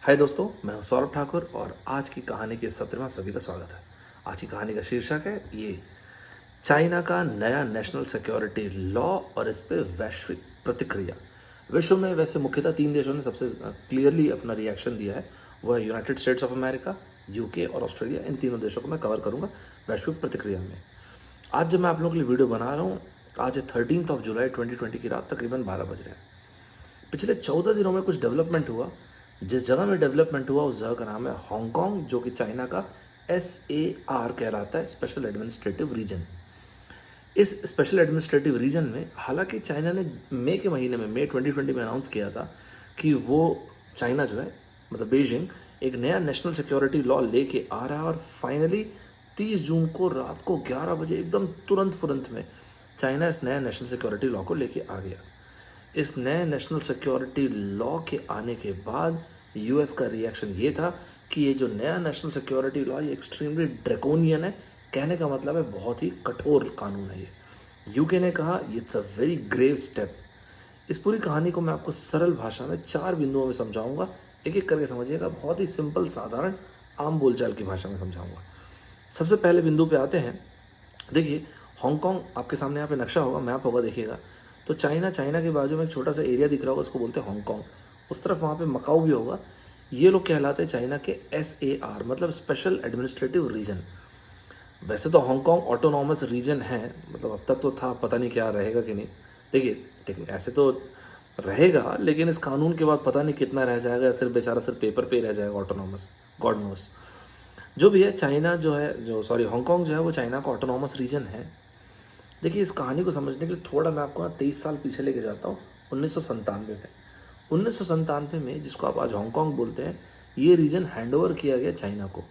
हाय दोस्तों, मैं हूं सौरभ ठाकुर और आज की कहानी के सत्र में आप सभी का स्वागत है। आज की कहानी का शीर्षक है ये चाइना का नया नेशनल सिक्योरिटी लॉ और इस पे वैश्विक प्रतिक्रिया। विश्व में वैसे मुख्यतः तीन देशों ने सबसे क्लियरली अपना रिएक्शन दिया है। वह है United states of America, UK और ऑस्ट्रेलिया। इन तीनों देशों को मैं कवर करूंगा वैश्विक प्रतिक्रिया में। आज जब मैं आप लोगों के लिए वीडियो बना रहा हूँ, आज 13 जुलाई 2020 की रात तकरीबन 12 बज रहे हैं। पिछले 14 दिनों में कुछ डेवलपमेंट हुआ। जिस जगह में डेवलपमेंट हुआ उस जगह का नाम है हांगकांग, जो कि चाइना का SAR कहलाता है, स्पेशल एडमिनिस्ट्रेटिव रीजन। इस स्पेशल एडमिनिस्ट्रेटिव रीजन में हालांकि चाइना ने मई के महीने में, मई 2020 में अनाउंस किया था कि वो चाइना जो है, मतलब बीजिंग, एक नया नेशनल सिक्योरिटी लॉ लेके आ रहा है। और फाइनली 30 जून को रात को 11 बजे एकदम तुरंत में चाइना इस नया नेशनल सिक्योरिटी लॉ को लेके आ गया। इस नए नेशनल सिक्योरिटी लॉ के आने के बाद यूएस का रिएक्शन ये था कि ये जो नया नेशनल सिक्योरिटी लॉ ये एक्सट्रीमली ड्रैकोनियन है। कहने का मतलब है बहुत ही कठोर कानून है ये। यूके ने कहा it's a very grave step. इस पूरी कहानी को मैं आपको सरल भाषा में 4 बिंदुओं में समझाऊंगा, एक एक करके समझिएगा। बहुत ही सिंपल, साधारण, आम बोलचाल की भाषा में समझाऊंगा। सबसे पहले बिंदु पे आते हैं। देखिए, हांगकांग आपके सामने यहाँ पे नक्शा होगा, मैप होगा, देखिएगा तो चाइना के बाजू में एक छोटा सा एरिया दिख रहा होगा, उसको बोलते हैं हांगकांग। उस तरफ वहाँ पे मकाऊ भी होगा। ये लोग कहलाते हैं चाइना के SAR, मतलब स्पेशल एडमिनिस्ट्रेटिव रीजन। वैसे तो हांगकांग ऑटोनॉमस रीजन है, मतलब अब तक तो था, पता नहीं क्या रहेगा कि नहीं। देखिए ऐसे तो रहेगा, लेकिन इस कानून के बाद पता नहीं कितना रह जाएगा, सिर्फ बेचारा सिर्फ पेपर पे रह जाएगा ऑटोनॉमस, गॉड नोस। जो भी है, चाइना जो है, हांगकांग जो है वो चाइना का ऑटोनॉमस रीजन है। देखिए, इस कहानी को समझने के लिए थोड़ा मैं आपको 23 साल पीछे लेके जाता हूँ, 1997 में। 1997 में, जिसको आप आज हांगकांग बोलते हैं, ये रीजन हैंडओवर किया गया चाइना को।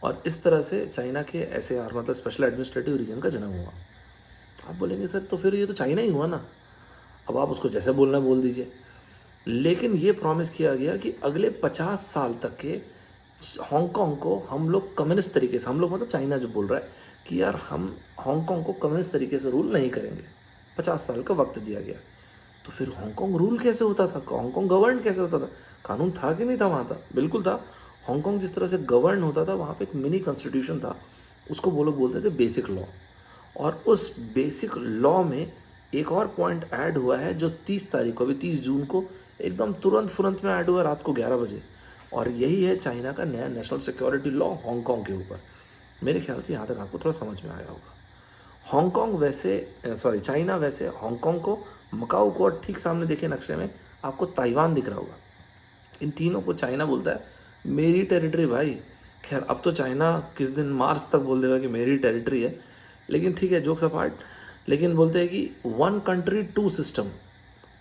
और इस तरह से चाइना के SAR, मतलब स्पेशल एडमिनिस्ट्रेटिव रीजन का जन्म हुआ। आप बोलेंगे सर तो फिर ये तो चाइना ही हुआ ना। अब आप उसको जैसे बोलना बोल दीजिए, लेकिन ये प्रॉमिस किया गया कि अगले 50 साल तक के हांगकांग को हम लोग कम्युनिस्ट तरीके से, हम लोग मतलब चाइना जो बोल रहा है कि यार हम हांगकांग को कम्युनिस्ट तरीके से रूल नहीं करेंगे। 50 साल का वक्त दिया गया। तो फिर हांगकांग रूल कैसे होता था, हांगकांग गवर्न कैसे होता था? कानून था कि नहीं था? वहाँ था, बिल्कुल था। हांगकांग जिस तरह से गवर्न होता था, वहाँ पे एक मिनी कॉन्स्टिट्यूशन था, उसको वो लोग बोलते थे बेसिक लॉ। और उस बेसिक लॉ में एक और पॉइंट ऐड हुआ है जो 30 तारीख को, अभी 30 जून को एकदम तुरंत में ऐड हुआ रात को 11 बजे। और यही है चाइना का नया नेशनल सिक्योरिटी लॉ हांगकांग के ऊपर। मेरे ख्याल से यहाँ तक आपको थोड़ा समझ में आया होगा। चाइना वैसे हांगकांग को, मकाऊ को, और ठीक सामने देखिए नक्शे में आपको ताइवान दिख रहा होगा। इन तीनों को चाइना बोलता है मेरी टेरिटरी भाई। खैर, अब तो चाइना किस दिन मार्स तक बोल देगा कि मेरी टेरिटरी है, लेकिन ठीक है, जोक्स अपार्ट। लेकिन बोलते हैं कि 1 कंट्री 2 सिस्टम,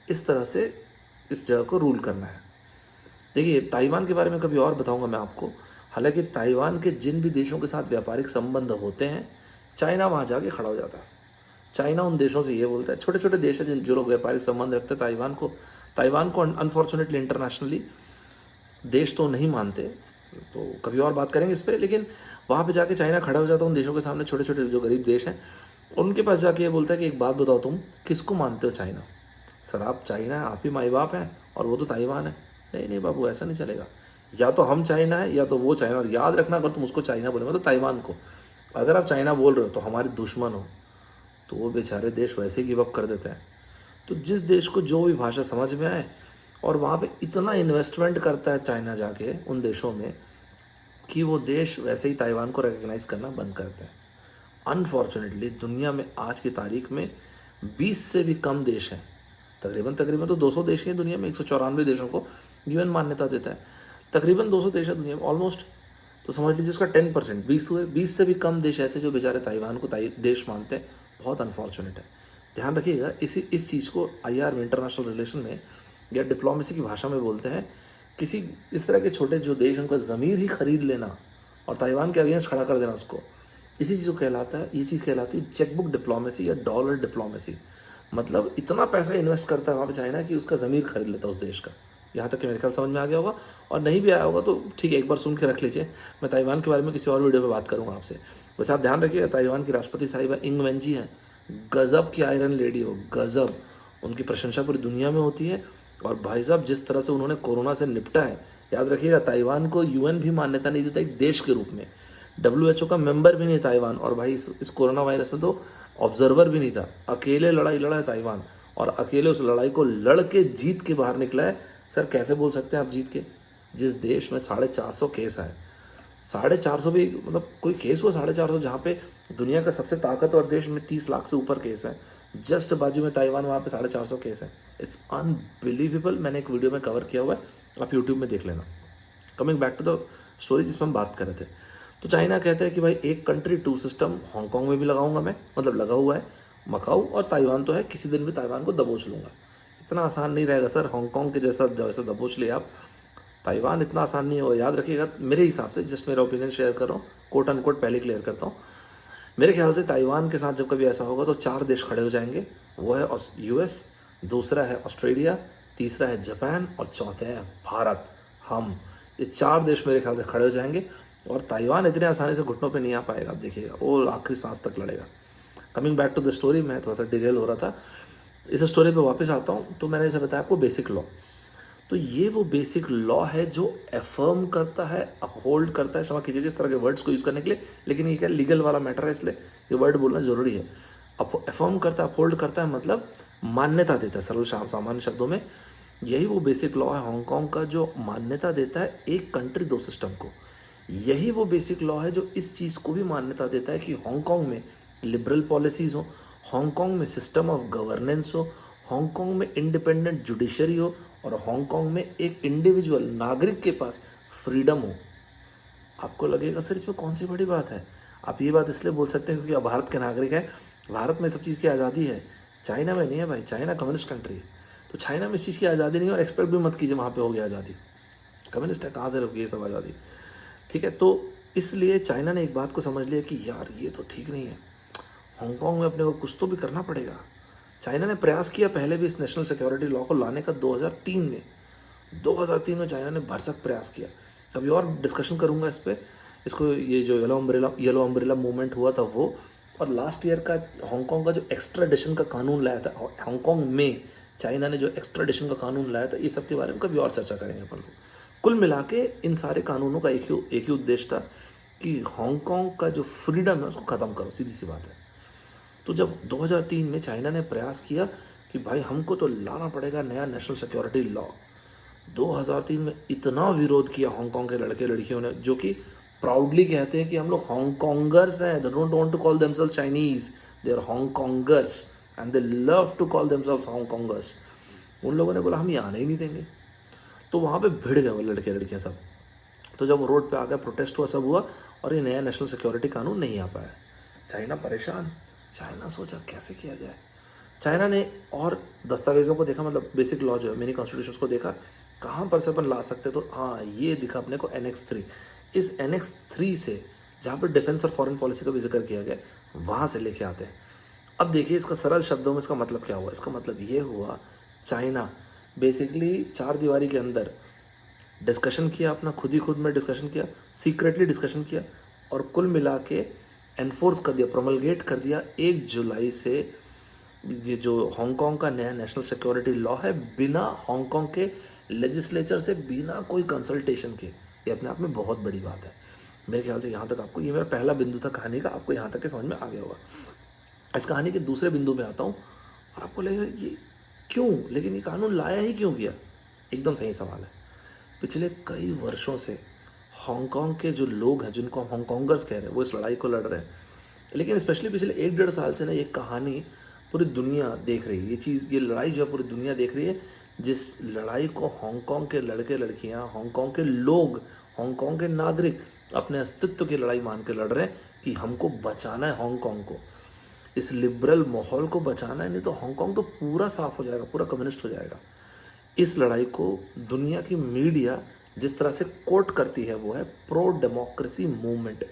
इस तरह से इस जगह को रूल करना है। देखिए, ताइवान के बारे में कभी और बताऊंगा मैं आपको। हालांकि ताइवान के जिन भी देशों के साथ व्यापारिक संबंध होते हैं, चाइना वहाँ जाके खड़ा हो जाता है। चाइना उन देशों से ये बोलता है, छोटे छोटे देश हैं जो लोग व्यापारिक संबंध रखते हैं ताइवान को अनफॉर्चुनेटली इंटरनेशनली देश तो नहीं मानते, तो कभी और बात करेंगे इस पर। लेकिन वहाँ पे जाके चाइना खड़ा हो जाता है उन देशों के सामने, छोटे छोटे जो गरीब देश हैं, और उनके पास जाके ये बोलता है कि एक बात बताओ, तुम किसको मानते हो? चाइना। सर, आप चाइना है, आप ही माई बाप हैं, और वो तो ताइवान है। नहीं बाबू, ऐसा नहीं चलेगा। या तो हम चाइना है या तो वो चाइना। और याद रखना, अगर तुम उसको चाइना बोलेंगे तो ताइवान को, अगर आप चाइना बोल रहे हो तो हमारे दुश्मन हो, तो वो बेचारे देश वैसे गिव अप कर देते हैं। तो जिस देश को जो भी भाषा समझ में आए, और वहाँ पे इतना इन्वेस्टमेंट करता है चाइना जाके उन देशों में, कि वो देश वैसे ही ताइवान को रिकग्नाइज करना बंद करते हैं। अनफॉर्चुनेटली दुनिया में आज की तारीख में 20 से भी कम देश हैं, तकरीबन तो 200 देश हैं दुनिया में। 194 देशों को UN मान्यता देता है। तकरीबन 200 देश है दुनिया में ऑलमोस्ट। तो समझ लीजिए उसका 10%, 20 हुए। 20 से भी कम देश ऐसे जो बेचारे ताइवान को देश मानते हैं। बहुत अनफॉर्चुनेट है। ध्यान रखिएगा, इस चीज़ को IR में, इंटरनेशनल रिलेशन में, या डिप्लोमेसी की भाषा में बोलते हैं, किसी इस तरह के छोटे जो देश, उनका ज़मीर ही खरीद लेना और ताइवान के अगेंस्ट खड़ा कर देना उसको, इसी चीज़ को कहलाता है, ये चीज़ कहलाती है चेकबुक डिप्लोमेसी या डॉलर डिप्लोमेसी। मतलब इतना पैसा इन्वेस्ट करता है वहाँ पे चाइना कि उसका ज़मीर खरीद लेता है उस देश का। यहाँ तक कि मेरे ख्याल समझ में आ गया होगा, और नहीं भी आया होगा तो ठीक है, एक बार सुन के रख लीजिए। मैं ताइवान के बारे में किसी और वीडियो में बात करूँगा आपसे। वैसे आप ध्यान रखिएगा, ताइवान की राष्ट्रपति साहिबा इंग वेंजी हैं, गज़ब की आयरन लेडी हो, गज़ब। उनकी प्रशंसा पूरी दुनिया में होती है। और भाई साहब जिस तरह से उन्होंने कोरोना से निपटा है, याद रखिएगा ताइवान को यूएन भी मान्यता नहीं देता एक देश के रूप में, डब्ल्यूएचओ का मेंबर भी नहीं ताइवान, और भाई इस कोरोना वायरस में तो ऑब्जर्वर भी नहीं था। अकेले लड़ाई लड़ा है ताइवान, और अकेले उस लड़ाई को लड़ के जीत के बाहर निकला है। सर कैसे बोल सकते हैं आप जीत के, जिस देश में 450 केस आए, 450 भी मतलब कोई केस हुआ 450, जहाँ पे दुनिया का सबसे ताकतवर देश में 30 लाख से ऊपर केस है, जस्ट बाजू में ताइवान, वहाँ पे 450 केस है। It's unbelievable. मैंने एक वीडियो में कवर किया हुआ है, आप यूट्यूब में देख लेना। Coming back to the story जिसमें हम बात कर रहे थे, तो चाइना कहता है कि भाई एक कंट्री टू सिस्टम हांगकांग में भी लगाऊंगा मैं, मतलब लगा हुआ है, मकाऊ और ताइवान तो है, किसी दिन भी ताइवान को दबोच लूंगा। इतना आसान नहीं रहेगा सर, हांगकांग के जैसा जैसे दबोच लिया आप, ताइवान इतना आसान नहीं होगा। याद रखिएगा, मेरे हिसाब से, जस्ट मेरा ओपिनियन शेयर कर रहा हूँ, कोट अनकोट पहले क्लियर करता हूँ, मेरे ख्याल से ताइवान के साथ जब कभी ऐसा होगा तो 4 देश खड़े हो जाएंगे। वो है यूएस, दूसरा है ऑस्ट्रेलिया, तीसरा है जापान और चौथे है भारत, हम। ये 4 देश मेरे ख्याल से खड़े हो जाएंगे, और ताइवान इतने आसानी से घुटनों पे नहीं आ पाएगा, आप देखिएगा, वो आखिरी सांस तक लड़ेगा। Coming back to the story, मैं थोड़ा सा डिटेल हो रहा था, इस स्टोरी पे वापस आता हूँ। तो मैंने जैसे बताया आपको बेसिक लॉ, तो ये वो बेसिक लॉ है जो अफर्म करता है, अपहोल्ड करता है, क्षमा कीजिएगा इस तरह के वर्ड्स को यूज़ करने के लिए, लेकिन ये क्या लीगल वाला मैटर है, इसलिए ये वर्ड बोलना ज़रूरी है। अफर्म करता है, अपहोल्ड करता है, मतलब मान्यता देता है, सरल सामान्य शब्दों में यही वो बेसिक लॉ है हांगकांग का, जो मान्यता देता है एक कंट्री दो सिस्टम को। यही वो बेसिक लॉ है जो इस चीज़ को भी मान्यता देता है कि हांगकांग में लिबरल पॉलिसीज़ हो, हांगकांग में सिस्टम ऑफ गवर्नेंस हो, हांगकांग में इंडिपेंडेंट जुडिशरी हो, और हांगकांग में एक इंडिविजुअल नागरिक के पास फ्रीडम हो। आपको लगेगा सर इसमें कौन सी बड़ी बात है, आप ये बात इसलिए बोल सकते हैं क्योंकि आप भारत के नागरिक हैं, भारत में सब चीज़ की आज़ादी है, चाइना में नहीं है भाई, चाइना कम्युनिस्ट कंट्री है, तो चाइना में इस चीज़ की आज़ादी नहीं है, और एक्सपेक्ट भी मत कीजिए वहाँ पे हो गया आज़ादी, कम्युनिस्ट है, कहाँ से रुकी ये सब आज़ादी, ठीक है। तो इसलिए चाइना ने एक बात को समझ लिया कि यार ये तो ठीक नहीं है, हांगकांग में अपने को कुछ तो भी करना पड़ेगा। चाइना ने प्रयास किया पहले भी इस नेशनल सिक्योरिटी लॉ को लाने का 2003 में चाइना ने भरसक प्रयास किया। कभी और डिस्कशन करूंगा इस पर, इसको, ये जो येलो अम्ब्रेला मूवमेंट हुआ था वो, और लास्ट ईयर का हांगकांग का जो एक्स्ट्राडिशन का कानून लाया था, हांगकांग में चाइना ने जो एक्स्ट्राडिशन का कानून लाया था, ये सब के बारे में कभी और चर्चा करेंगे अपन लोग। कुल मिला के इन सारे कानूनों का एक ही उद्देश्य था कि हांगकांग का जो फ्रीडम है उसको ख़त्म करो, सीधी सी बात है। तो जब 2003 में चाइना ने प्रयास किया कि भाई हमको तो लाना पड़ेगा नया नेशनल सिक्योरिटी लॉ, 2003 में इतना विरोध किया हांगकांग के लड़के लड़कियों ने, जो कि प्राउडली कहते हैं कि हम लोग हांगकांगर्स हैं, they don't want to call themselves Chinese, they are Hongkongers and they love to call themselves Hongkongers. उन लोगों ने बोला हम ये आने ही नहीं देंगे, तो वहाँ पे भिड़ गए वो लड़के लड़कियाँ सब। तो जब वो रोड पे आ गए, प्रोटेस्ट हुआ, सब हुआ, और ये नया नेशनल सिक्योरिटी कानून नहीं आ पाया। चाइना परेशान, चाइना सोचा कैसे किया जाए। चाइना ने और दस्तावेज़ों को देखा, मतलब बेसिक लॉ जो है, मिनी कॉन्स्टिट्यूशन को देखा, कहाँ पर से अपन ला सकते, तो हाँ ये दिखा अपने को एनेक्स 3। इस एनेक्स 3 से जहाँ पर डिफेंस और फॉरेन पॉलिसी का भी जिक्र किया गया, वहाँ से लेके आते हैं। अब देखिए इसका सरल शब्दों में इसका मतलब क्या हुआ, इसका मतलब ये हुआ चाइना बेसिकली 4 दीवारी के अंदर डिस्कशन किया, अपना खुद में डिस्कशन किया, सीक्रेटली डिस्कशन किया, और कुल मिला के एनफोर्स कर दिया, प्रोमलगेट कर दिया 1 जुलाई से ये जो हांगकांग का नया नेशनल सिक्योरिटी लॉ है, बिना हांगकांग के लेजिस्लेचर से, बिना कोई कंसल्टेशन के। ये अपने आप में बहुत बड़ी बात है। मेरे ख्याल से यहाँ तक आपको, ये मेरा पहला बिंदु था कहानी का, आपको यहाँ तक के समझ में आ गया होगा। इस कहानी के दूसरे बिंदु में आता हूँ, और आपको लगेगा ये क्यों, लेकिन ये कानून लाया ही क्यों गया। एकदम सही सवाल है। पिछले कई वर्षों से हांगकांग के जो लोग हैं, जिनको हम हांगकांगर्स कह रहे हैं, वो इस लड़ाई को लड़ रहे हैं, लेकिन स्पेशली पिछले 1-1.5 साल से ना ये कहानी पूरी दुनिया देख रही है। ये लड़ाई जो है पूरी दुनिया देख रही है, जिस लड़ाई को हांगकांग के लड़के लड़कियां, हांगकांग के लोग, हांगकांग के नागरिक अपने अस्तित्व की लड़ाई मान के लड़ रहे हैं कि हमको बचाना है हांगकांग को, इस लिबरल माहौल को बचाना है, नहीं तो हांगकांग तो पूरा साफ हो जाएगा, पूरा कम्युनिस्ट हो जाएगा। इस लड़ाई को दुनिया की मीडिया जिस तरह से कोट करती है वो है प्रो डेमोक्रेसी मूवमेंट।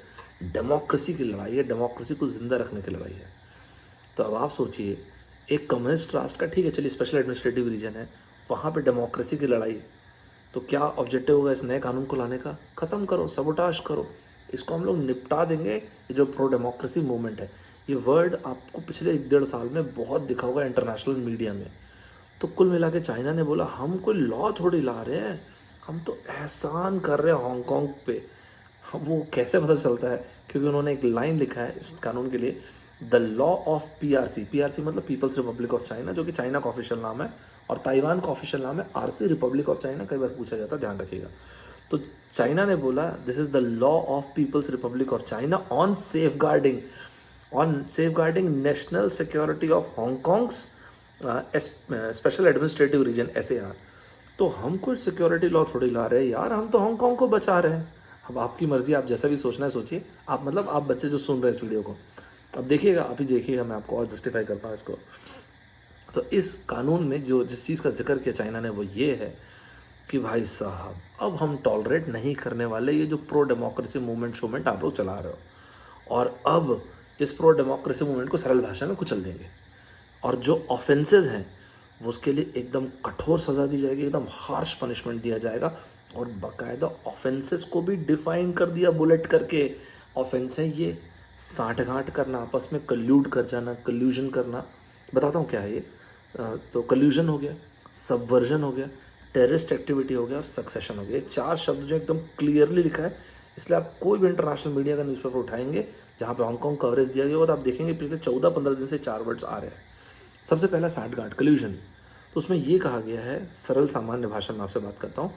डेमोक्रेसी की लड़ाई है, डेमोक्रेसी को जिंदा रखने की लड़ाई है। तो अब आप सोचिए, एक कम्युनिस्ट राष्ट्र का, ठीक है चलिए स्पेशल एडमिनिस्ट्रेटिव रीजन है, वहाँ पे डेमोक्रेसी की लड़ाई, तो क्या ऑब्जेक्टिव होगा इस नए कानून को लाने का? ख़त्म करो, सबोटाज करो, इसको हम लोग निपटा देंगे। ये जो प्रो डेमोक्रेसी मूवमेंट है, ये वर्ड आपको पिछले 1-1.5 साल में बहुत दिखा होगा इंटरनेशनल मीडिया में। तो कुल मिला के चाइना ने बोला हम कोई लॉ थोड़ी ला रहे हैं, हम तो एहसान कर रहे हैं हांगकांग पे। वो कैसे पता चलता है? क्योंकि उन्होंने एक लाइन लिखा है इस कानून के लिए, the law of PRC, PRC मतलब पीपल्स रिपब्लिक ऑफ चाइना, जो कि चाइना का ऑफिशियल नाम है, और ताइवान का ऑफिशियल नाम है आरसी, रिपब्लिक ऑफ चाइना कई बार पूछा जाता है, ध्यान रखिएगा। तो चाइना ने बोला this is the law of People's Republic of China on safeguarding national security of Hong Kong's special administrative region SAR। तो हम कोई सिक्योरिटी लॉ थोड़ी ला रहे हैं यार, हम तो हांगकांग को बचा रहे हैं। अब आपकी मर्जी, आप जैसा भी सोचना है सोचिए। आप मतलब आप बच्चे जो सुन रहे हैं इस वीडियो को, अब देखिएगा, आप ही देखिएगा, मैं आपको और जस्टिफाई करता हूँ इसको। तो इस कानून में जो जिस चीज़ का जिक्र किया चाइना ने वो ये है कि भाई साहब अब हम टॉलरेट नहीं करने वाले ये जो प्रो डेमोक्रेसी मूवमेंट आप लोग चला रहे हो, और अब इस प्रो डेमोक्रेसी मूवमेंट को सरल भाषा में कुचल देंगे। और जो ऑफेंसेस हैं वो उसके लिए एकदम कठोर सज़ा दी जाएगी, एकदम हार्श पनिशमेंट दिया जाएगा, और बाकायदा ऑफेंसेस को भी डिफाइन कर दिया बुलेट करके। ऑफेंस है ये साठगांठ करना, आपस में कल्यूड कर जाना, कल्यूजन करना। बताता हूँ क्या है ये। तो कल्यूजन हो गया, सबवर्जन हो गया, टेररिस्ट एक्टिविटी हो गया और सक्सेशन हो गया। ये 4 शब्द जो एकदम क्लियरली लिखा है, इसलिए आप कोई भी इंटरनेशनल मीडिया का न्यूज़पेपर उठाएंगे जहाँ पे हांगकांग कवरेज दिया गया होगा, तो आप देखेंगे पिछले 14-15 दिन से 4 वर्ड्स आ रहे हैं। सबसे पहला साठगांठ, कल्यूजन। तो उसमें ये कहा गया है, सरल सामान्य भाषा में आपसे बात करता हूँ,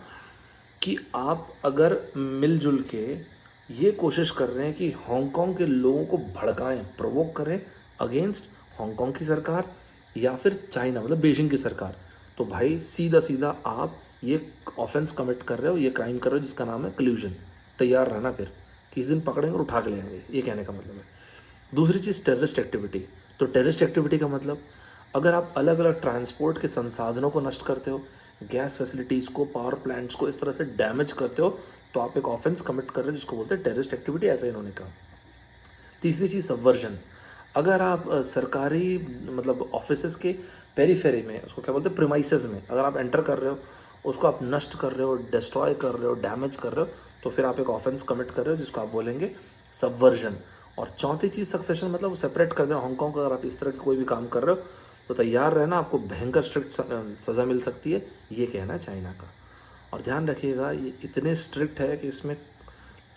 कि आप अगर मिलजुल के ये कोशिश कर रहे हैं कि हांगकांग के लोगों को भड़काएं, प्रोवोक करें अगेंस्ट हांगकांग की सरकार या फिर चाइना मतलब बीजिंग की सरकार, तो भाई सीधा सीधा आप ये ऑफेंस कमिट कर रहे हो, ये क्राइम कर रहे हो जिसका नाम है कल्यूजन। तैयार रहना, फिर किसी दिन पकड़ेंगे और उठा के ले आएंगे, ये कहने का मतलब है। दूसरी चीज़ टेररिस्ट एक्टिविटी। तो टेररिस्ट एक्टिविटी का मतलब अगर आप अलग अलग ट्रांसपोर्ट के संसाधनों को नष्ट करते हो, गैस फैसिलिटीज़ को, पावर प्लांट्स को इस तरह से डैमेज करते हो, तो आप एक ऑफेंस कमिट कर रहे हो जिसको बोलते हैं टेररिस्ट एक्टिविटी, ऐसा इन्होंने कहा। तीसरी चीज़ सबवर्जन। अगर आप सरकारी मतलब ऑफिसेस के पेरीफेरी में, उसको क्या बोलते हैं, प्रीमाइसेस में अगर आप एंटर कर रहे हो, उसको आप नष्ट कर रहे हो, डिस्ट्रॉय कर रहे हो, डैमेज कर रहे हो, तो फिर आप एक ऑफेंस कमिट कर रहे हो जिसको आप बोलेंगे सबवर्जन। और चौथी चीज़ सक्सेशन, मतलब सेपरेट कर देना हांगकांग को। अगर आप इस तरह के कोई भी काम कर रहे हो तो तैयार रहना, आपको भयंकर स्ट्रिक्ट सज़ा मिल सकती है, ये कहना है चाइना का। और ध्यान रखिएगा ये इतने स्ट्रिक्ट है कि इसमें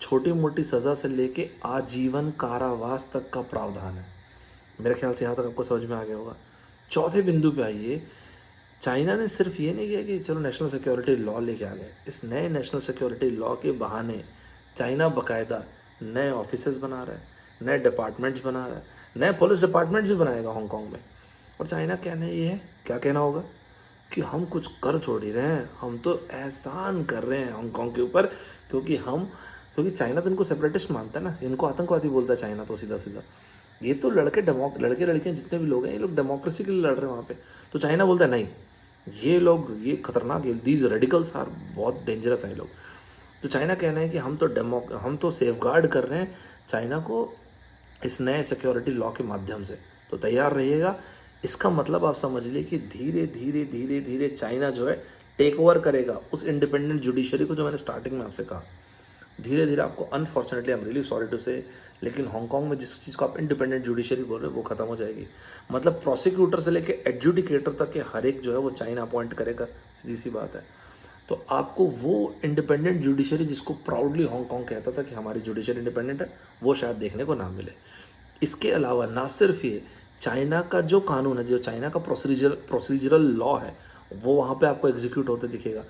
छोटी मोटी सज़ा से लेके आजीवन कारावास तक का प्रावधान है। मेरे ख्याल से यहाँ तक आपको समझ में आ गया होगा। चौथे बिंदु पे आइए, चाइना ने सिर्फ ये नहीं किया कि चलो नेशनल सिक्योरिटी लॉ लेके आ गए। इस नए नेशनल सिक्योरिटी लॉ के बहाने चाइना बाकायदा नए ऑफिसेज बना रहा है, नए डिपार्टमेंट्स बना रहा है, नए पुलिस डिपार्टमेंट्स भी बनाएगा हांगकांग में। और चाइना कहना ये है, क्या कहना होगा कि हम कुछ कर थोड़ी रहे हैं, हम तो एहसान कर रहे हैं हांगकांग के ऊपर, क्योंकि चाइना तो इनको सेपरेटिस्ट मानता है ना, इनको आतंकवादी बोलता है चाइना तो सीधा सीधा। ये तो लड़के लड़कियां जितने भी लोग हैं, ये लोग डेमोक्रेसी के लिए लड़ रहे हैं वहाँ पे। तो चाइना बोलता है नहीं, ये लोग ये खतरनाक है, दीज रेडिकल्स आर, बहुत डेंजरस है लोग। तो चाइना कहना है कि हम तो सेफगार्ड कर रहे हैं चाइना को इस नए सिक्योरिटी लॉ के माध्यम से। तो तैयार रहिएगा। इसका मतलब आप समझ लीजिए कि धीरे धीरे धीरे धीरे चाइना जो है टेक ओवर करेगा उस इंडिपेंडेंट जुडिशरी को, जो मैंने स्टार्टिंग में आपसे कहा। धीरे धीरे आपको, unfortunately I am really sorry to say, लेकिन हांगकांग में जिस चीज़ को आप इंडिपेंडेंट जुडिशरी बोल रहे हो वो खत्म हो जाएगी। मतलब प्रोसिक्यूटर से लेके एडजुडिकेटर तक के हर एक जो है वो चाइना अपॉइंट करेगा, सीधी सी बात है। तो आपको वो इंडिपेंडेंट जुडिशरी जिसको प्राउडली हांगकांग कहता था कि हमारी जुडिशरी इंडिपेंडेंट है, वो शायद देखने को ना मिले। इसके अलावा ना सिर्फ ये, चाइना का जो कानून है, जो चाइना का प्रोसीजरल लॉ है, वो वहाँ पे आपको एग्जीक्यूट होते दिखेगा।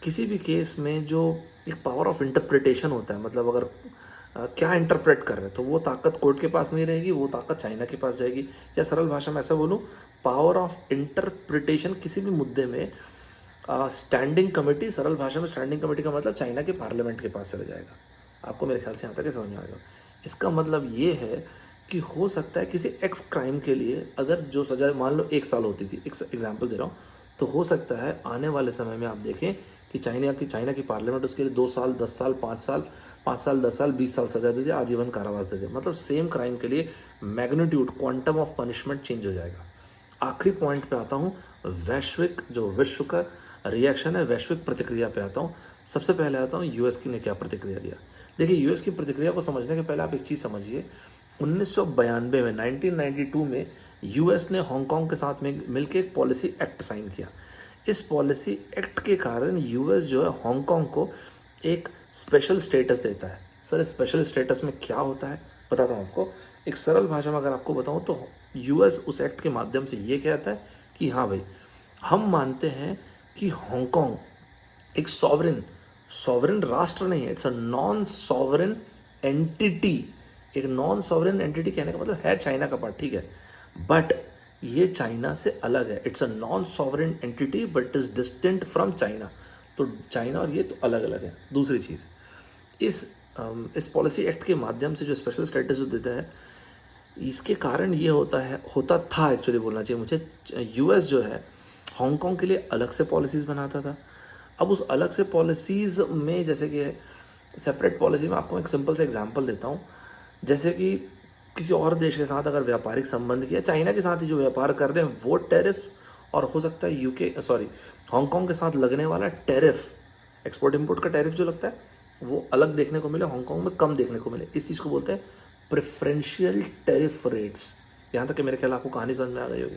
किसी भी केस में जो एक पावर ऑफ इंटरप्रिटेशन होता है, मतलब अगर क्या इंटरप्रेट कर रहे हैं, तो वो ताकत कोर्ट के पास नहीं रहेगी, वो ताकत चाइना के पास जाएगी। या सरल भाषा में ऐसा बोलूँ, पावर ऑफ इंटरप्रिटेशन किसी भी मुद्दे में स्टैंडिंग कमेटी, सरल भाषा में स्टैंडिंग कमेटी का मतलब चाइना के पार्लियामेंट के पास चला जाएगा। आपको मेरे ख्याल से यहाँ तक समझ में आएगा। इसका मतलब ये है कि हो सकता है किसी एक्स क्राइम के लिए अगर जो सज़ा मान लो 1 साल होती थी, एग्जाम्पल दे रहा हूँ, तो हो सकता है आने वाले समय में आप देखें कि चाइना की पार्लियामेंट उसके लिए 2 साल, 10 साल, 5 साल, 10 साल, 20 साल सजा दे दे, आजीवन कारावास दे दे। मतलब सेम क्राइम के लिए magnitude, quantum of punishment change हो जाएगा। आखिरी पॉइंट पे आता हूँ, विश्व का रिएक्शन है, वैश्विक प्रतिक्रिया पे आता हूँ। सबसे पहले आता हूँ यूएस की ने क्या प्रतिक्रिया दिया। देखिए, यूएस की प्रतिक्रिया को समझने के पहले आप एक चीज़ समझिए 1992 में 1992 में यूएस ने हांगकांग के साथ में मिलकर एक पॉलिसी एक्ट साइन किया। इस पॉलिसी एक्ट के कारण यूएस जो है हांगकांग को एक स्पेशल स्टेटस देता है। सर स्पेशल स्टेटस में क्या होता है बताता हूँ आपको। एक सरल भाषा में अगर आपको बताऊँ तो यूएस उस एक्ट के माध्यम से ये कहता है कि हाँ भाई, हम मानते हैं कि हांगकांग एक सॉवरेन राष्ट्र नहीं है, it's a non sovereign entity. एक नॉन सॉवरेन एंटिटी कहने का मतलब है चाइना का पार्ट, ठीक है, बट ये चाइना से अलग है। It's a non sovereign entity but is distinct from China. तो चाइना और ये तो अलग अलग है। दूसरी चीज़, इस पॉलिसी एक्ट के माध्यम से जो स्पेशल स्टेटस जो देता है, इसके कारण ये होता था एक्चुअली बोलना चाहिए मुझे, यूएस जो है हांगकांग के लिए अलग से पॉलिसीज़ बनाता था। अब उस अलग से पॉलिसीज़ में जैसे कि सेपरेट पॉलिसी में आपको एक सिंपल सा एग्जांपल देता हूँ। जैसे कि किसी और देश के साथ अगर व्यापारिक संबंध किया, चाइना के साथ ही जो व्यापार कर रहे हैं वो टैरिफ्स, और हो सकता है हांगकांग के साथ लगने वाला टैरिफ, एक्सपोर्ट इंपोर्ट का टैरिफ जो लगता है वो अलग देखने को मिले, हांगकांग में कम देखने को मिले। इस चीज़ को बोलते हैं प्रेफरेंशियल टैरिफ रेट्स। यहाँ तक कि मेरे ख्याल आपको कहानी समझ में आ गई होगी।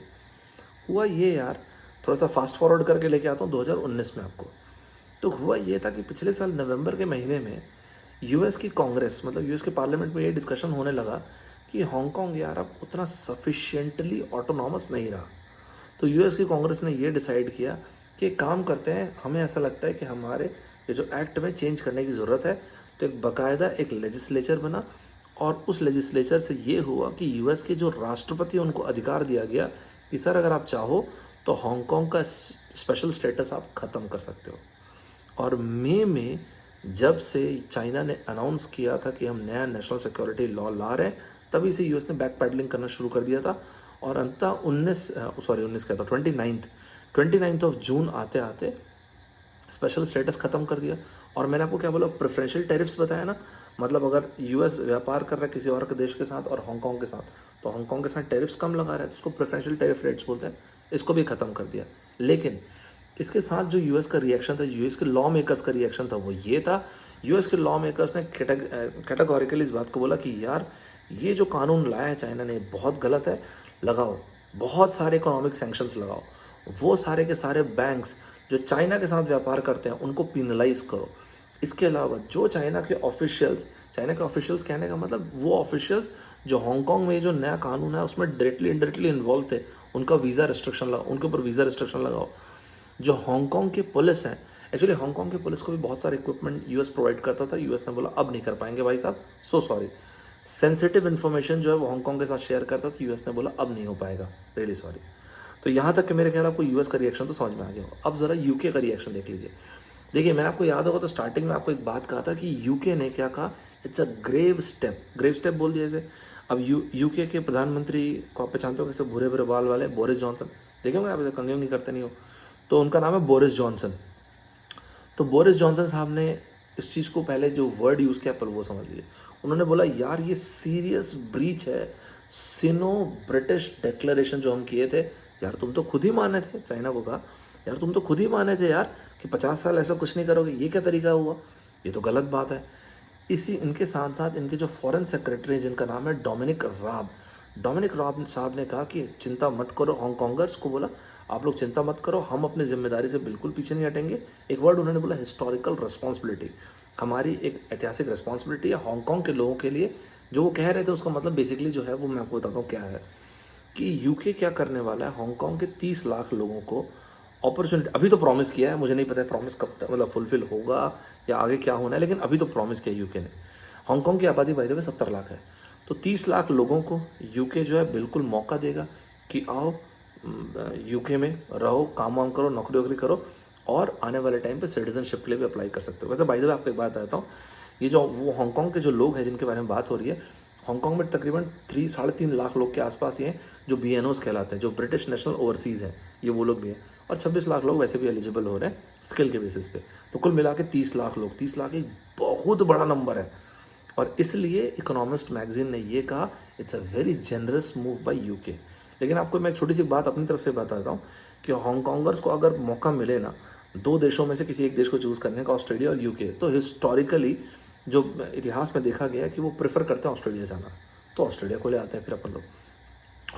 हुआ ये यार, थोड़ा सा फास्ट फॉरवर्ड करके लेके आता हूँ 2019 में आपको। तो हुआ ये था कि पिछले साल नवंबर के महीने में यूएस की कांग्रेस, मतलब यूएस के पार्लियामेंट में ये डिस्कशन होने लगा कि हांगकांग यार अब उतना सफिशिएंटली ऑटोनॉमस नहीं रहा। तो यूएस की कांग्रेस ने ये डिसाइड किया कि एक काम करते हैं, हमें ऐसा लगता है कि हमारे ये जो एक्ट में चेंज करने की ज़रूरत है। तो एक बाकायदा एक लेजिस्लेचर बना, और उस लेजिस्लेचर से ये हुआ कि यूएस के जो राष्ट्रपति हैं उनको अधिकार दिया गया कि सर अगर आप चाहो तो हांगकांग का स्पेशल स्टेटस आप ख़त्म कर सकते हो। और मई में जब से चाइना ने अनाउंस किया था कि हम नया नेशनल सिक्योरिटी लॉ ला रहे हैं, तभी से यूएस ने बैक पैडलिंग करना शुरू कर दिया था। और अंततः 29 ऑफ जून आते आते स्पेशल स्टेटस ख़त्म कर दिया। और मैंने आपको क्या बोला, प्रेफरेंशियल टैरिफ्स बताया ना, मतलब अगर यूएस व्यापार कर रहा है किसी और के देश के साथ और हांगकांग के साथ, तो हांगकांग के साथ टैरिफ्स कम लगा रहा है, तो उसको प्रेफरेंशियल टैरिफ रेट्स बोलते हैं। इसको भी ख़त्म कर दिया। लेकिन इसके साथ जो यूएस का रिएक्शन था, यूएस के लॉ मेकर्स का रिएक्शन था, वो ये था, यूएस के लॉ मेकर्स ने कैटेगोरिकली इस बात को बोला कि यार ये जो कानून लाया है चाइना ने बहुत गलत है, लगाओ बहुत सारे इकोनॉमिक सैंक्शंस लगाओ, वो सारे के सारे बैंक्स जो चाइना के साथ व्यापार करते हैं उनको पिनलाइज करो। इसके अलावा जो चाइना के ऑफिशियल्स कहने का मतलब वो ऑफिशियल्स जो हांगकांग में जो नया कानून है उसमें डायरेक्टली इनडायरेक्टली इन्वॉल्व थे, उनका वीज़ा रिस्ट्रिक्शन लगाओ, उनके ऊपर वीज़ा रिस्ट्रिक्शन लगाओ। जो हांगकांग की पुलिस है, एक्चुअली हांगकांग की पुलिस को भी बहुत सारे इक्विपमेंट यूएस प्रोवाइड करता था। यूएस ने बोला अब नहीं कर पाएंगे भाई साहब, सो सॉरी। सेंसिटिव इन्फॉर्मेशन जो है वो हांगकांग के साथ शेयर करता था, यूएस ने बोला अब नहीं हो पाएगा, रियली सॉरी। तो यहाँ तक कि मेरे ख्याल आपको यूएस का रिएक्शन तो समझ में आ गया हो। अब ज़रा यूके का रिएक्शन देख लीजिए। देखिए, मैंने आपको याद होगा तो स्टार्टिंग में आपको एक बात कहा था कि यूके ने क्या कहा, इट्स अ ग्रेव स्टेप बोल दिया इसे। अब यूके के प्रधानमंत्री को आप पहचानते हो, कैसे भूरे भूरे बाल वाले, बोरिस जॉनसन, देखे होंगे आप, इसे कंगे नहीं करते नहीं हो, तो उनका नाम है बोरिस जॉनसन। तो बोरिस जॉनसन साहब ने इस चीज़ को पहले जो वर्ड यूज़ किया पर वो समझ लिए। उन्होंने बोला यार ये सीरियस ब्रीच है सिनो ब्रिटिश डिक्लेरेशन जो हम किए थे। यार तुम तो खुद ही माने थे, चाइना को कहा यार तुम तो खुद ही माने थे यार कि 50 साल ऐसा कुछ नहीं करोगे, ये क्या तरीका हुआ, ये तो गलत बात है। इनके साथ साथ इनके जो फॉरेन सेक्रेटरी जिनका नाम है डोमिनिक राब साहब ने कहा कि चिंता मत करो, हांगकांगर्स को बोला आप लोग चिंता मत करो, हम अपनी जिम्मेदारी से बिल्कुल पीछे नहीं हटेंगे। एक वर्ड उन्होंने बोला, हिस्टोरिकल रिस्पॉन्सिबिलिटी, हमारी एक ऐतिहासिक रिस्पॉन्सिबिलिटी है हांगकांग के लोगों के लिए। जो वो कह रहे थे उसका मतलब बेसिकली जो है वो मैं आपको बताता हूँ क्या है, कि यूके क्या करने वाला है, हांगकांग के 30 लाख लोगों को अपॉर्चुनिटी, अभी तो प्रॉमिस किया है, मुझे नहीं पता है प्रॉमिस कब तक मतलब फुलफिल होगा या आगे क्या होना है, लेकिन अभी तो प्रॉमिस किया यूके ने। हांगकांग की आबादी बाय द वे 70 लाख है, तो 30 लाख लोगों को यूके जो है बिल्कुल मौका देगा कि आओ यूके में रहो, काम वाम करो, नौकरी वोकरी करो, और आने वाले टाइम पे सिटीजनशिप के लिए भी अप्लाई कर सकते हो। वैसे बाय द वे आपको एक बात बताता हूँ, ये जो वो हांगकांग के जो लोग हैं जिनके बारे में बात हो रही है, हांगकांग में तकरीबन 3.5 लाख लोग के आसपास ही हैं जो BNOs कहलाते हैं, जो ब्रिटिश नेशनल ओवरसीज़ हैं, ये वो लोग भी हैं, और 26 लाख लोग वैसे भी एलिजिबल हो रहे हैं स्किल के बेसिस पे। तो कुल मिला के 30 लाख लोग, 30 लाख एक बहुत बड़ा नंबर है, और इसलिए इकोनॉमिस्ट मैगजीन ने ये कहा it's a very generous move by UK. लेकिन आपको मैं एक छोटी सी बात अपनी तरफ से बताता हूँ कि हांगकांगर्स को अगर मौका मिले ना 2 देशों में से किसी एक देश को चूज़ करने का, ऑस्ट्रेलिया और यूके, तो हिस्टोरिकली जो इतिहास में देखा गया है कि वो प्रेफर करते हैं ऑस्ट्रेलिया जाना। तो ऑस्ट्रेलिया को ले आते हैं फिर अपन लोग।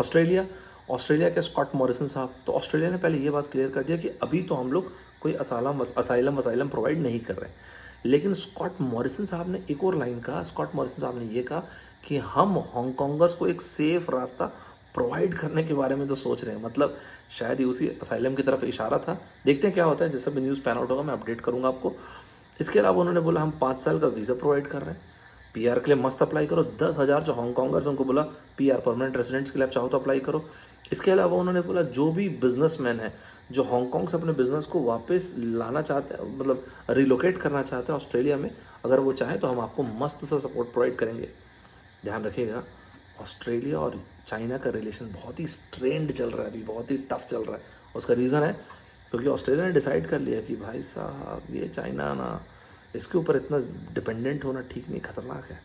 ऑस्ट्रेलिया के स्कॉट मॉरिसन साहब, तो ऑस्ट्रेलिया ने पहले ये बात क्लियर कर दिया कि अभी तो हम लोग कोई असाइलम प्रोवाइड नहीं कर रहे हैं। लेकिन स्कॉट मॉरिसन साहब ने एक और लाइन कहा, स्कॉट मॉरिसन साहब ने ये कहा कि हम हांगकांगर्स को एक सेफ रास्ता प्रोवाइड करने के बारे में तो सोच रहे हैं। मतलब शायद ही उसी असाइलम की तरफ इशारा था। देखते हैं क्या होता है, जैसे भी न्यूज़ पैन आउट होगा मैं अपडेट करूंगा आपको। इसके अलावा उन्होंने बोला हम 5 साल का वीज़ा प्रोवाइड कर रहे हैं, पीआर के लिए मस्त अप्लाई करो। 10,000 जो हांगकांगर्स, उनको बोला पीआर परमानेंट रेजिडेंट्स के लिए आप चाहो तो अप्लाई करो। इसके अलावा उन्होंने बोला जो भी बिजनेसमैन है जो हांगकांग से अपने बिजनेस को वापस लाना चाहते हैं, मतलब रिलोकेट करना चाहते हैं ऑस्ट्रेलिया में, अगर वो चाहें तो हम आपको मस्त सा सपोर्ट प्रोवाइड करेंगे। ध्यान रखिएगा, ऑस्ट्रेलिया और चाइना का रिलेशन बहुत ही स्ट्रेंड चल रहा है अभी, बहुत ही टफ चल रहा है। उसका रीज़न है क्योंकि ऑस्ट्रेलिया ने डिसाइड कर लिया कि भाई साहब ये चाइना ना, इसके ऊपर इतना डिपेंडेंट होना ठीक नहीं, खतरनाक है।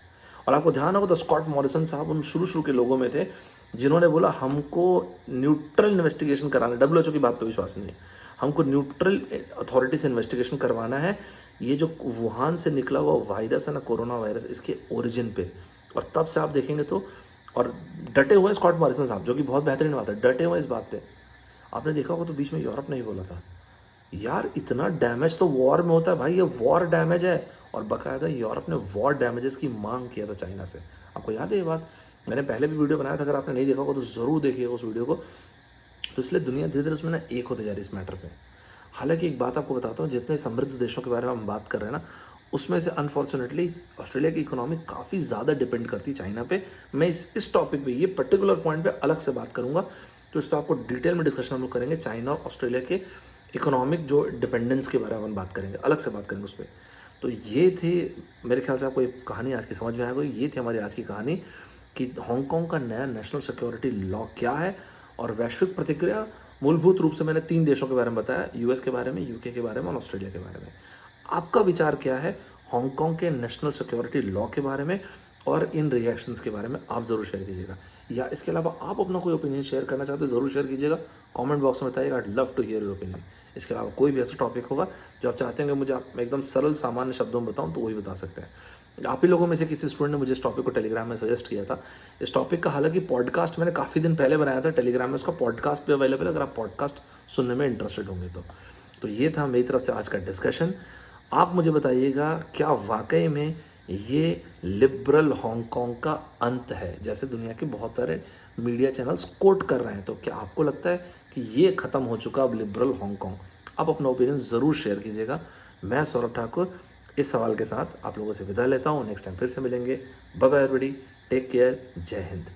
और आपको ध्यान होगा तो स्कॉट मॉरिसन साहब उन शुरू के लोगों में थे जिन्होंने बोला हमको न्यूट्रल इन्वेस्टिगेशन कराना, डब्ल्यूएचओ की बात पे विश्वास नहीं है, हमको न्यूट्रल अथॉरिटी से इन्वेस्टिगेशन करवाना है ये जो वुहान से निकला हुआ वायरस है ना, कोरोना वायरस, इसके ओरिजिन पे। और तब से आप देखेंगे तो, और डटे हुए स्कॉट मॉरिसन साहब, जो कि बहुत बेहतरीन बात है, डटे हुए इस बात पे। आपने देखा होगा तो बीच में यूरोप ने ही बोला था यार इतना डैमेज तो वॉर में होता है भाई, ये वॉर डैमेज है। और बाकायदा यूरोप ने वॉर डैमेजेस की मांग किया था चाइना से। आपको याद है ये बात, मैंने पहले भी वीडियो बनाया था, अगर आपने नहीं देखा होगा तो ज़रूर देखिएगा उस वीडियो को। तो इसलिए दुनिया धीरे धीरे उसमें ना एक होते जा रही है इस मैटर पे। हालांकि एक बात आपको बताता हूँ, जितने समृद्ध देशों के बारे में हम बात कर रहे हैं ना, उसमें से अनफॉर्चुनेटली ऑस्ट्रेलिया की इकोनॉमी काफ़ी ज़्यादा डिपेंड करती है चाइना पे। मैं इस टॉपिक पे, ये पर्टिकुलर पॉइंट पे अलग से बात करूँगा, तो इस पर आपको डिटेल में डिस्कशन हम लोग करेंगे। चाइना और ऑस्ट्रेलिया के इकोनॉमिक जो डिपेंडेंस के बारे में हम बात करेंगे, अलग से बात करेंगे उस पर। तो ये थी, मेरे ख्याल से आपको ये कहानी आज की समझ में आ गई। ये थी हमारी आज की कहानी कि हांगकांग का नया नेशनल सिक्योरिटी लॉ क्या है और वैश्विक प्रतिक्रिया। मूलभूत रूप से मैंने 3 देशों के बारे में बताया, यूएस के बारे में, यूके के बारे में और ऑस्ट्रेलिया के बारे में। आपका विचार क्या है हांगकांग के नेशनल सिक्योरिटी लॉ के बारे में और इन रिएक्शंस के बारे में, आप ज़रूर शेयर कीजिएगा। या इसके अलावा आप अपना कोई ओपिनियन शेयर करना चाहते हैं ज़रूर शेयर कीजिएगा, कमेंट बॉक्स में बताइएगा। I love to hear your opinion. इसके अलावा कोई भी ऐसा टॉपिक होगा जो आप चाहते हैं कि मुझे आप एकदम सरल सामान्य शब्दों में बताऊं, तो वही बता सकते हैं। आप ही लोगों में से किसी स्टूडेंट ने मुझे इस टॉपिक को टेलीग्राम में सजेस्ट किया था। इस टॉपिक का हालांकि पॉडकास्ट मैंने काफ़ी दिन पहले बनाया था टेलीग्राम में, उसका पॉडकास्ट भी अवेलेबल है अगर आप पॉडकास्ट सुनने में इंटरेस्टेड होंगे तो ये था मेरी तरफ से आज का डिस्कशन। आप मुझे बताइएगा क्या वाकई में ये लिबरल हांगकांग का अंत है, जैसे दुनिया के बहुत सारे मीडिया चैनल्स कोट कर रहे हैं। तो क्या आपको लगता है कि ये ख़त्म हो चुका अब लिबरल हांगकांग? आप अपना ओपिनियन ज़रूर शेयर कीजिएगा। मैं सौरभ ठाकुर इस सवाल के साथ आप लोगों से विदा लेता हूँ। नेक्स्ट टाइम फिर से मिलेंगे। Bye bye everybody, take care, Jai Hind.